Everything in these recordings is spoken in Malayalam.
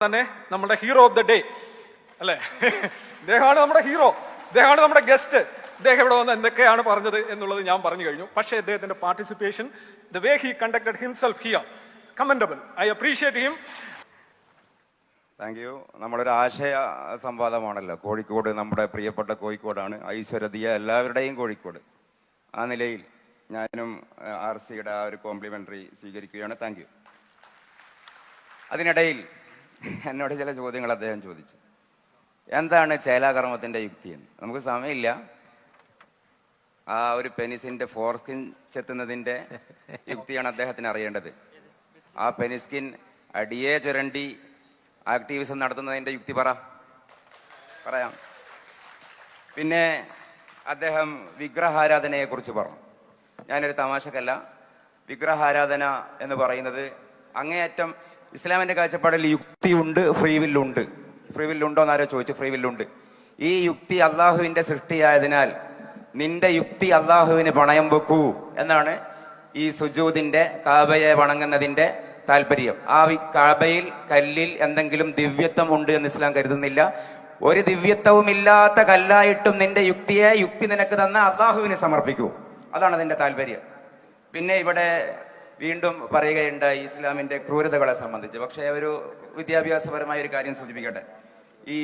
തന്നെ നമ്മുടെ ഹീറോ ഓഫ് ദ ഡേ അല്ലെ, ഇദ്ദേഹമാണ് നമ്മുടെ ഹീറോ, ഇദ്ദേഹമാണ് നമ്മുടെ ഗസ്റ്റ്. ഇദ്ദേഹം ഇവിടെ വന്ന് എന്തൊക്കെയാണ് പറഞ്ഞത് എന്നുള്ളത് ഞാൻ പറഞ്ഞു കഴിഞ്ഞു. പക്ഷേ ഇദ്ദേഹത്തിന്റെ participation, the way he conducted himself here, commendable. I appreciate him. Thank you. നമ്മളൊരു ആശയ സംവാദമാണല്ലോ. കോഴിക്കോട് നമ്മുടെ പ്രിയപ്പെട്ട കോഴിക്കോടാണ്, ഐശ്വര്യതീയ എല്ലാവരുടെയും കോഴിക്കോട്. ആ നിലയിൽ ഞാനും RCയുടെ ആ ഒരു കോംപ്ലിമെൻ്ററി സ്വീകരിക്കുകയാണ്. Thank you. അതിനിടയിൽ എന്നോട് ചില ചോദ്യങ്ങൾ അദ്ദേഹം ചോദിച്ചു. എന്താണ് ചേലാകർമ്മത്തിൻ്റെ യുക്തി എന്ന്. നമുക്ക് സമയമില്ല. ആ ഒരു പെനിസിൻ്റെ ഫോർസ്കിൻ ചെത്തുന്നതിൻ്റെ യുക്തിയാണ് അദ്ദേഹത്തിന് അറിയേണ്ടത്. ആ പെനിസ്കിൻ അടിയെ ചുരണ്ടി ആക്ടിവിസം നടത്തുന്നതിൻ്റെ യുക്തി പറയാം. പിന്നെ അദ്ദേഹം വിഗ്രഹാരാധനയെക്കുറിച്ച് പറഞ്ഞു. ഞാനൊരു തമാശക്കല്ല, വിഗ്രഹാരാധന എന്ന് പറയുന്നത് അങ്ങേയറ്റം ഇസ്ലാമിൻ്റെ കാഴ്ചപ്പാടിൽ യുക്തിയുണ്ട്, ഫ്രീ വില്ലുണ്ട്. ഫ്രീ വില്ലുണ്ടോ എന്നാരോ ചോദിച്ചു. ഫ്രീ വില്ലുണ്ട്. ഈ യുക്തി അള്ളാഹുവിൻ്റെ സൃഷ്ടിയായതിനാൽ നിന്റെ യുക്തി അള്ളാഹുവിന് പണയം വെക്കൂ എന്നാണ് ഈ സുജൂദിന്റെ കാബയെ വണങ്ങുന്നതിന്റെ താല്പര്യം. ആ കാബയിൽ കല്ലിൽ എന്തെങ്കിലും ദിവ്യത്വം ഉണ്ട് എന്ന് ഇസ്ലാം കരുതുന്നില്ല. ഒരു ദിവ്യത്വവും ഇല്ലാത്ത കല്ലായിട്ടും നിന്റെ യുക്തി നിനക്ക് തന്ന അള്ളാഹുവിന് സമർപ്പിക്കൂ. അതാണ് അതിന്റെ താല്പര്യം. പിന്നെ ഇവിടെ വീണ്ടും പറയുകയുണ്ടായി ഇസ്ലാമിന്റെ ക്രൂരതകളെ സംബന്ധിച്ച്. പക്ഷേ ഒരു വിദ്യാഭ്യാസപരമായ ഒരു കാര്യം സൂചിപ്പിക്കട്ടെ. ഈ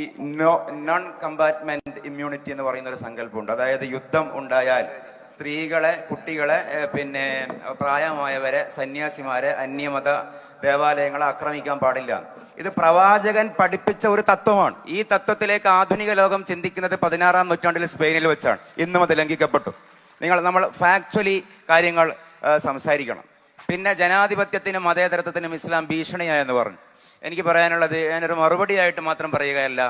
നോൺ കമ്പാർട്ട്മെന്റ് ഇമ്മ്യൂണിറ്റി എന്ന് പറയുന്ന ഒരു സങ്കല്പമുണ്ട്. അതായത് യുദ്ധം ഉണ്ടായാൽ സ്ത്രീകളെ, കുട്ടികളെ, പിന്നെ പ്രായമായവരെ, സന്യാസിമാരെ, അന്യമത ദേവാലയങ്ങളെ ആക്രമിക്കാൻ പാടില്ല. ഇത് പ്രവാചകൻ പഠിപ്പിച്ച ഒരു തത്വമാണ്. ഈ തത്വത്തിലേക്ക് ആധുനിക ലോകം ചിന്തിക്കുന്നത് 16-ാം നൂറ്റാണ്ടിൽ സ്പെയിനിൽ വെച്ചാണ്. ഇന്നും അത് ലംഘിക്കപ്പെട്ടു. നമ്മൾ ഫാക്ച്വലി കാര്യങ്ങൾ സംസാരിക്കണം. പിന്നെ ജനാധിപത്യത്തിനും മതേതരത്വത്തിനും ഇസ്ലാം ഭീഷണിയായെന്ന് പറഞ്ഞു. എനിക്ക് പറയാനുള്ളത്, ഞാനൊരു മറുപടിയായിട്ട് മാത്രം പറയുകയല്ല.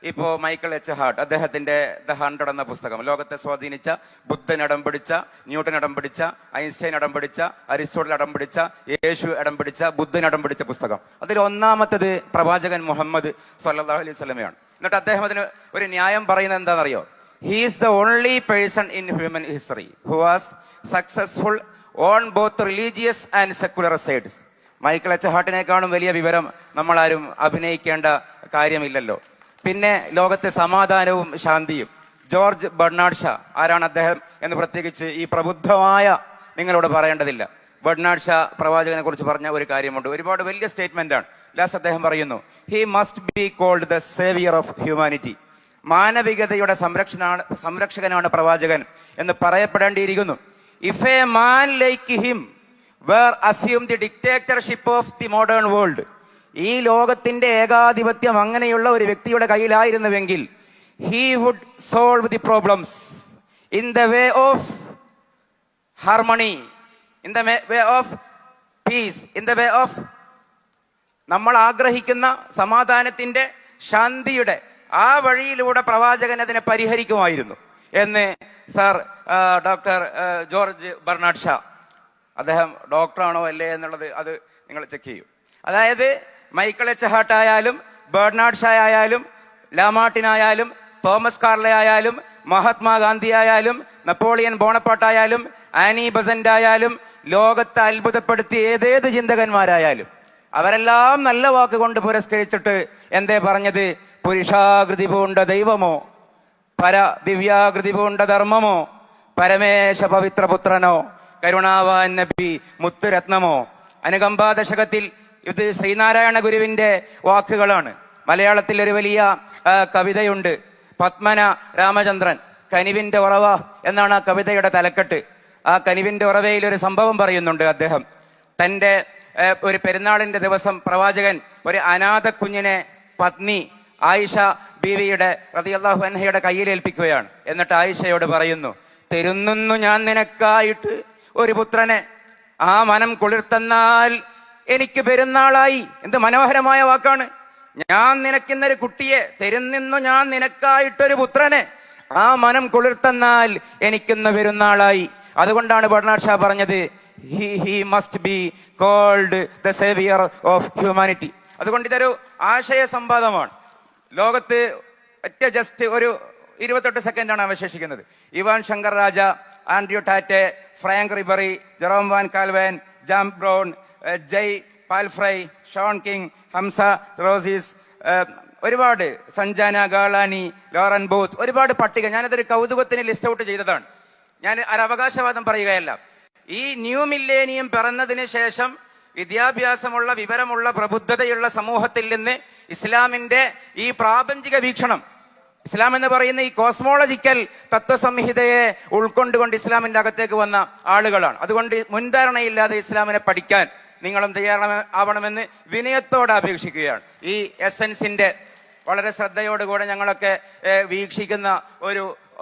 ഇപ്പോൾ മൈക്കിൾ എച്ച് ഹാർട്ട്, അദ്ദേഹത്തിന്റെ ദ 100 എന്ന പുസ്തകം ലോകത്തെ സ്വാധീനിച്ച, ബുദ്ധൻ ഇടം പിടിച്ച, ന്യൂട്ടൻ ഇടം പിടിച്ച, ഐൻസ്റ്റൈൻ ഇടം പിടിച്ച, അരിസ്റ്റോട്ടൽ ഇടം പിടിച്ച, യേശു ഇടം പിടിച്ച, ബുദ്ധൻ ഇടം പിടിച്ച പുസ്തകം. അതിൽ ഒന്നാമത്തത് പ്രവാചകൻ മുഹമ്മദ് സ്വല്ലല്ലാഹു അലൈഹി വസല്ലമയാണ്. എന്നിട്ട് അദ്ദേഹം അതിന് ഒരു ന്യായം പറയുന്നത് എന്താണെന്നറിയോ? He is the only person in human history who was successful on both religious and secular sides. Michael H ഹാർട്ടിനേക്കാളും വലിയ വിവരം നമ്മളാരും അഭിനയിക്കേണ്ട കാര്യമില്ലല്ലോ. പിന്നെ ലോകത്തെ സമാധാനവും ശാന്തിയും. ജോർജ് ബെർണാഡ് ഷാ, ആരാണ് അദ്ദേഹം എന്ന് പ്രത്യേകിച്ച് ഈ പ്രബുദ്ധമായ നിങ്ങളോട് പറയേണ്ടതില്ല. ബെർണാഡ് ഷാ പ്രവാചകനെ കുറിച്ച് പറഞ്ഞ ഒരു കാര്യമുണ്ട്. ഒരുപാട് വലിയ സ്റ്റേറ്റ്മെന്റ് ആണ്. ലാസ്റ്റ് അദ്ദേഹം പറയുന്നു, he must be called the saviour of humanity. മാനവികതയുടെ സംരക്ഷകനാണ് പ്രവാചകൻ എന്ന് പറയപ്പെടേണ്ടിയിരിക്കുന്നു. If a man like him were assume the dictatorship of the modern world, ഈ ലോകത്തിന്റെ ഏകാധിപത്യം അങ്ങനെയുള്ള ഒരു വ്യക്തിയുടെ കയ്യിലായിരുന്നുവെങ്കിൽ, he would solve the problems in the way of harmony, in the way of peace, in the way of നമ്മൾ ആഗ്രഹിക്കുന്ന സമാധാനത്തിന്റെ, ശാന്തിയുടെ ആ വഴിയിലൂടെ പ്രവാചകൻ അതിനെ പരിഹരിക്കുമായിരുന്നു എന്ന് ഡോക്ടർ ജോർജ് ബെർണാഡ് ഷാ, അദ്ദേഹം ഡോക്ടറാണോ അല്ലേ എന്നുള്ളത് അത് നിങ്ങൾ ചെക്ക് ചെയ്യൂ. അതായത് മൈക്കിൾ എച്ച് ഹാർട്ട് ആയാലും, ബെർണാഡ് ഷാ ആയാലും, ലാമാർട്ടിനായാലും, തോമസ് കാർലെ ആയാലും, മഹാത്മാഗാന്ധി ആയാലും, നെപ്പോളിയൻ ബോണപ്പാർട്ട് ആയാലും, ആനി ബസന്റ് ആയാലും, ലോകത്തെ അത്ഭുതപ്പെടുത്തിയ ഏതേത് ചിന്തകന്മാരായാലും അവരെല്ലാം നല്ല വാക്കുകൊണ്ട് പുരസ്കരിച്ചിട്ട് എന്തേ പറഞ്ഞത്? പുരുഷാകൃതി പൂണ്ട ദൈവമോ, ദിവ്യാകൃതി പൂണ്ട ധർമ്മമോ, പരമേശ പവിത്രപുത്രനോ, കരുണാവാൻ നബി മുത്തുരത്നമോ. അനുകമ്പാ ദശകത്തിൽ ഇത് ശ്രീനാരായണ ഗുരുവിന്റെ വാക്കുകളാണ്. മലയാളത്തിൽ ഒരു വലിയ കവിതയുണ്ട്, പത്മന രാമചന്ദ്രൻ, കനിവിന്റെ ഉറവ എന്നാണ് ആ കവിതയുടെ തലക്കെട്ട്. ആ കനിവിന്റെ ഉറവയിൽ ഒരു സംഭവം പറയുന്നുണ്ട്. അദ്ദേഹം തന്റെ ഒരു പെരുന്നാളിന്റെ ദിവസം പ്രവാചകൻ ഒരു അനാഥ കുഞ്ഞിനെ പത്നി ആയിഷ ബീവിയുടെ റളിയല്ലാഹു അൻഹയുടെ കയ്യിലേൽപ്പിക്കുകയാണ്. എന്നിട്ട് ആയിഷയോട് പറയുന്നു, തരുന്നു ഞാൻ നിനക്കായിട്ട് ഒരു പുത്രനെ, ആ മനം കുളിർത്തന്നാൽ എനിക്ക് പെരുന്നാളായി. എന്ത് മനോഹരമായ വാക്കാണ്. ഞാൻ നിനക്കിന്നൊരു കുട്ടിയെ തരുന്നു, ഞാൻ നിനക്കായിട്ടൊരു പുത്രനെ, ആ മനം കുളിർത്തന്നാൽ എനിക്കിന്ന് പെരുന്നാളായി. അതുകൊണ്ടാണ് ബെർണാഡ് ഷാ പറഞ്ഞത്, he must be called the savior of humanity. അതുകൊണ്ട് ഇതൊരു ആശയ സംവാദമാണ്. ലോകത്ത് ജസ്റ്റ് ഒരു 28 സെക്കൻഡാണ് അവശേഷിക്കുന്നത്. Ivan Shankar Raja, Andrew Tate, Franck Ribery, Jerome Van Calven, Jam Brown, Jay Palfrey, Sean King, Hamza Roses, ഒരുപാട് സഞ്ജാന ഗാളാനി, ലോറൻ ബോത്ത്, ഒരുപാട് പട്ടിക. ഞാനതൊരു കൗതുകത്തിന് ലിസ്റ്റ് ഔട്ട് ചെയ്തതാണ്. ഞാൻ ഒരവകാശവാദം പറയുകയല്ല. ഈ ന്യൂ മില്ലേനിയം പിറന്നതിന് ശേഷം വിദ്യാഭ്യാസമുള്ള, വിവരമുള്ള, പ്രബുദ്ധതയുള്ള സമൂഹത്തിൽ നിന്ന് ഇസ്ലാമിന്റെ ഈ പ്രാപഞ്ചിക വീക്ഷണം, ഇസ്ലാം എന്ന് പറയുന്ന ഈ കോസ്മോളജിക്കൽ തത്വസംഹിതയെ ഉൾക്കൊണ്ടുകൊണ്ട് ഇസ്ലാമിന്റെ അകത്തേക്ക് വന്ന ആളുകളാണ്. അതുകൊണ്ട് മുൻധാരണയില്ലാതെ ഇസ്ലാമിനെ പഠിക്കാൻ നിങ്ങളും തയ്യാറാവണമെന്ന് വിനയത്തോടെ അപേക്ഷിക്കുകയാണ്. ഈ എസൻസിന്റെ വളരെ ശ്രദ്ധയോടുകൂടെ ഞങ്ങളൊക്കെ വീക്ഷിക്കുന്ന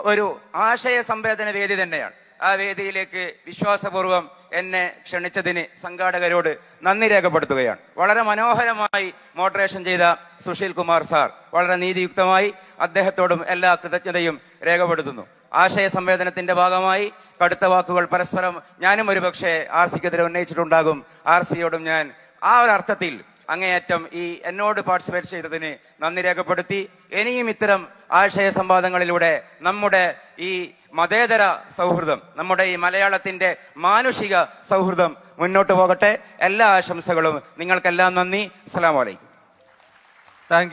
ഒരു ആശയ സംവേദന വേദി തന്നെയാണ്. ആ വേദിയിലേക്ക് വിശ്വാസപൂർവ്വം എന്നെ ക്ഷണിച്ചതിന് സംഘാടകരോട് നന്ദി രേഖപ്പെടുത്തുകയാണ്. വളരെ മനോഹരമായി മോഡറേഷൻ ചെയ്ത സുശീൽ കുമാർ സാർ വളരെ നീതിയുക്തമായി, അദ്ദേഹത്തോടും എല്ലാ കൃതജ്ഞതയും രേഖപ്പെടുത്തുന്നു. ആശയ സംവേദനത്തിന്റെ ഭാഗമായി കടുത്ത വാക്കുകൾ പരസ്പരം ഞാനും ഒരുപക്ഷെ ആർ സിക്കെതിരെ ഉന്നയിച്ചിട്ടുണ്ടാകും. ആർ സിയോടും ഞാൻ ആ ഒരു അർത്ഥത്തിൽ അങ്ങേയറ്റം ഈ എന്നോട് പാർട്ടിസിപ്പേറ്റ് ചെയ്തതിന് നന്ദി രേഖപ്പെടുത്തി. ഇനിയും ഇത്തരം ആശയ സംവാദങ്ങളിലൂടെ നമ്മുടെ ഈ മതേതര സൗഹൃദം, നമ്മുടെ ഈ മലയാളത്തിന്റെ മാനുഷിക സൗഹൃദം മുന്നോട്ട് പോകട്ടെ. എല്ലാ ആശംസകളും. നിങ്ങൾക്കെല്ലാം നന്ദി. അസ്സലാമു അലൈക്കും. താങ്ക്